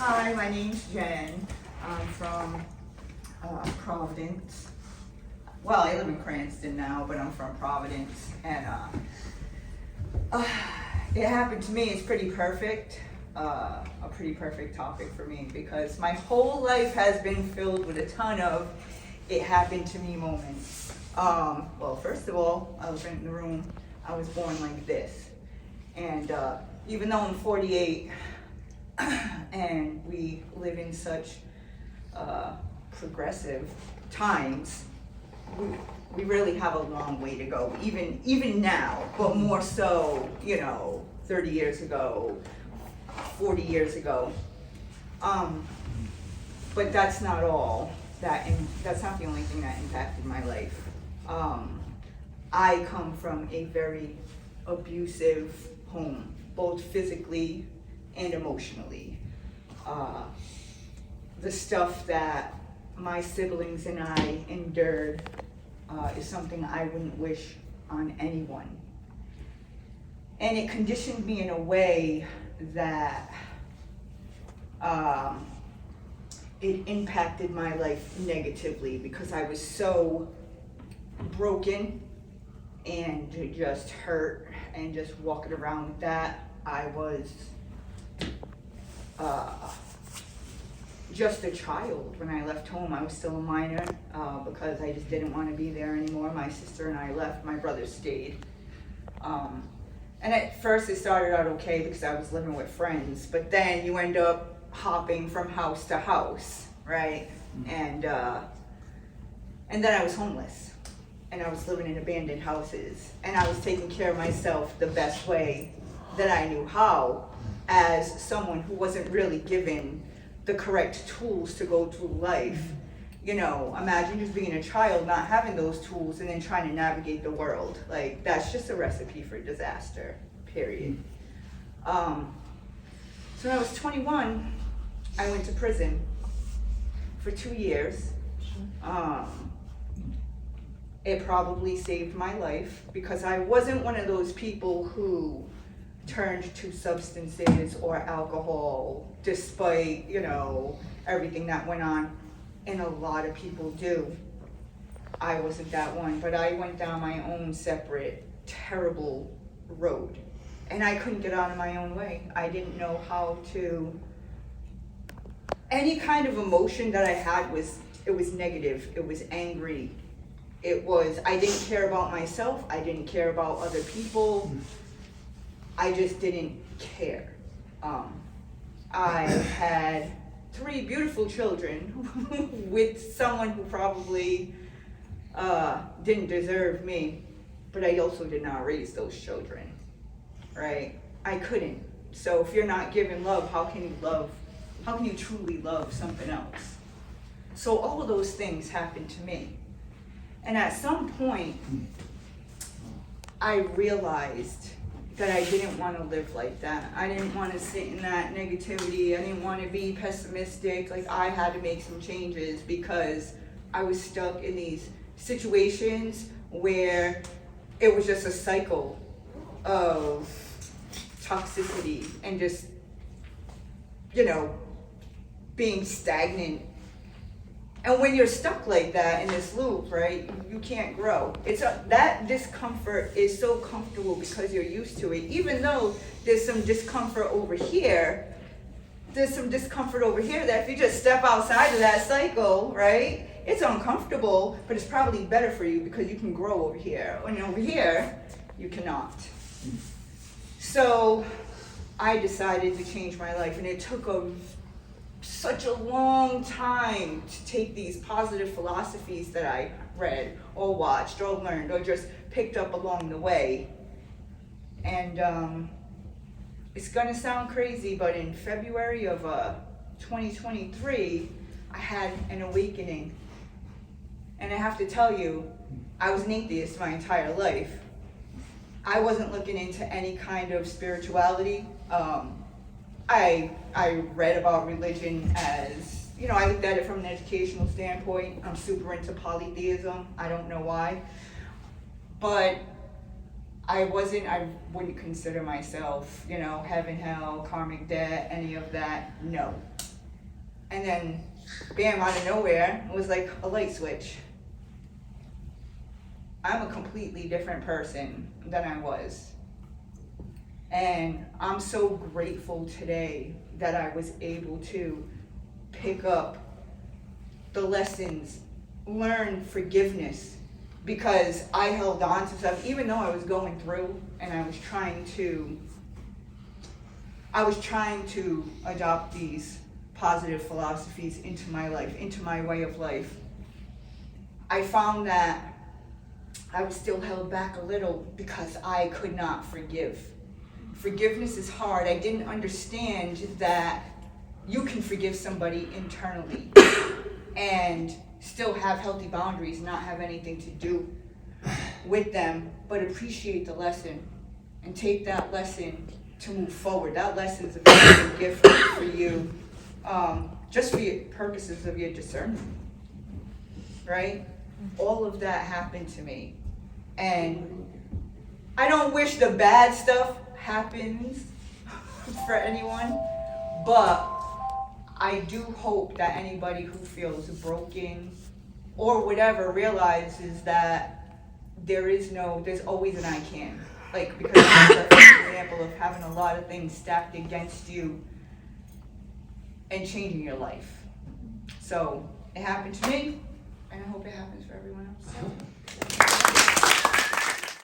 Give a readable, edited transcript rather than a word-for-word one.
Hi, my name's Jen. I'm from Providence. Well, I live in Cranston now, but I'm from Providence. And it happened to me. It's pretty perfect. A pretty perfect topic for me because my whole life has been filled with a ton of it happened to me moments. Well, first of all, I was in the room. I was born like this. And even though I'm 48, and we live in such progressive times, we really have a long way to go, even now, but more so, 30 years ago, 40 years ago. But that's not all. That's not the only thing that impacted my life. I come from a very abusive home, both physically and emotionally. The stuff that my siblings and I endured is something I wouldn't wish on anyone. And it conditioned me in a way that it impacted my life negatively because I was so broken and just hurt and just walking around with that. I was just a child when I left home. I was still a minor because I just didn't want to be there anymore. My sister and I left. My brother stayed. And at first it started out okay because I was living with friends, but then you end up hopping from house to house, right? And then I was homeless, and I was living in abandoned houses, and I was taking care of myself the best way that I knew how, as someone who wasn't really given the correct tools to go through life. Imagine just being a child, not having those tools, and then trying to navigate the world. Like, that's just a recipe for disaster, period. So when I was 21, I went to prison for 2 years. It probably saved my life because I wasn't one of those people who turned to substances or alcohol despite, everything that went on. And a lot of people do. I wasn't that one, but I went down my own separate, terrible road. And I couldn't get out of my own way. I didn't know how to. Any kind of emotion that I had was negative. It was angry. I didn't care about myself. I didn't care about other people. I just didn't care. I had 3 beautiful children with someone who probably didn't deserve me, but I also did not raise those children, right? I couldn't. So if you're not given love, how can you truly love something else? So all of those things happened to me. And at some point, I realized that I didn't want to live like that. I didn't want to sit in that negativity. I didn't want to be pessimistic. Like, I had to make some changes because I was stuck in these situations where it was just a cycle of toxicity and just, being stagnant. And when you're stuck like that in this loop, right, you can't grow. That discomfort is so comfortable because you're used to it. Even though there's some discomfort over here, that if you just step outside of that cycle, right, it's uncomfortable, but it's probably better for you because you can grow over here. And over here, you cannot. So I decided to change my life, and it took such a long time to take these positive philosophies that I read or watched or learned or just picked up along the way. And it's gonna sound crazy, but in February of 2023, I had an awakening. And I have to tell you, I was an atheist my entire life. I wasn't looking into any kind of spirituality. I read about religion as, I looked at it from an educational standpoint. I'm super into polytheism. I don't know why. But I wouldn't consider myself, heaven, hell, karmic debt, any of that. No. And then, bam, out of nowhere, it was like a light switch. I'm a completely different person than I was. And I'm so grateful today that I was able to pick up the lessons, learn forgiveness, because I held on to stuff, even though I was going through and I was trying to adopt these positive philosophies into my life, into my way of life. I found that I was still held back a little because I could not forgive. Forgiveness is hard. I didn't understand that you can forgive somebody internally and still have healthy boundaries, not have anything to do with them, but appreciate the lesson and take that lesson to move forward. That lesson is a very good gift for you, just for your purposes of your discernment, right? All of that happened to me. And I don't wish the bad stuff happens for anyone, but I do hope that anybody who feels broken or whatever realizes that there's always an I can. Like, because that's an example of having a lot of things stacked against you and changing your life. So it happened to me, and I hope it happens for everyone else.